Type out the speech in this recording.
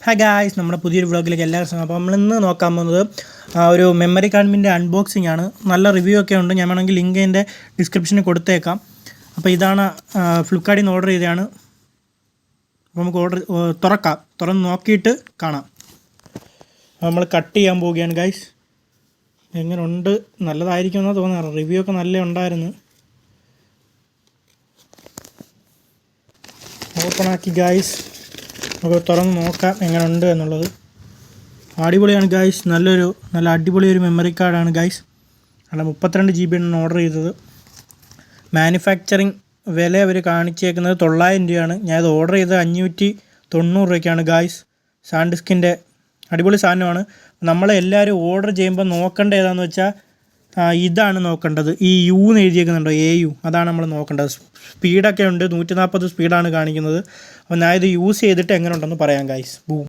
Hi guys, നമ്മുടെ പുതിയൊരു വ്ളോഗിലേക്ക് എല്ലാവരും സ്വാഗതം. അപ്പോൾ നമ്മളിന്ന് നോക്കാൻ പോകുന്നത് ഒരു മെമ്മറി കാർഡിൻ്റെ അൺബോക്സിംഗ് ആണ്. നല്ല റിവ്യൂ ഒക്കെ ഉണ്ട്. ഞാൻ വേണമെങ്കിൽ ലിങ്ക് എൻ്റെ ഡിസ്ക്രിപ്ഷനിൽ കൊടുത്തേക്കാം. അപ്പോൾ ഇതാണ് ഫ്ലിപ്കാർട്ടിൽ നിന്ന് ഓർഡർ ചെയ്തതാണ്. അപ്പോൾ നമുക്ക് തുറന്ന് നോക്കിയിട്ട് കാണാം. നമ്മൾ കട്ട് ചെയ്യാൻ പോവുകയാണ് ഗായ്സ്. എങ്ങനെ ഉണ്ട്, നല്ലതായിരിക്കുമെന്നാണ് തോന്നാറ്. റിവ്യൂ ഒക്കെ നല്ല ഉണ്ടായിരുന്നു. ഓപ്പണാക്കി ഗായ്സ്, നമുക്ക് തുറന്ന് നോക്കാം എങ്ങനെ ഉണ്ട് എന്നുള്ളത്. അടിപൊളിയാണ് ഗായ്സ്. നല്ല അടിപൊളി ഒരു മെമ്മറി കാർഡാണ് ഗായ്സ്. കാരണം 32 GB ആണ് ഓർഡർ ചെയ്തത്. മാനുഫാക്ചറിങ് വില അവർ കാണിച്ചേക്കുന്നത് 900 രൂപയാണ്. ഞാനത് ഓർഡർ ചെയ്തത് 590 രൂപയ്ക്കാണ് ഗായ്സ്. സാൻഡിസ്കിൻ്റെ അടിപൊളി സാധനമാണ്. നമ്മളെല്ലാവരും ഓർഡർ ചെയ്യുമ്പോൾ നോക്കേണ്ടത് ഏതാണെന്ന് വെച്ചാൽ ഇതാണ് നോക്കേണ്ടത്. ഈ യു എന്ന് എഴുതിയേക്കുന്നുണ്ടോ, AU, അതാണ് നമ്മൾ നോക്കേണ്ടത്. സ്പീഡൊക്കെ ഉണ്ട്, 140 സ്പീഡാണ് കാണിക്കുന്നത്. അപ്പോൾ ഞാൻ ഇത് യൂസ് ചെയ്തിട്ട് എങ്ങനെ ഉണ്ടെന്ന് പറയാം ഗായ്സ്. ബൂം.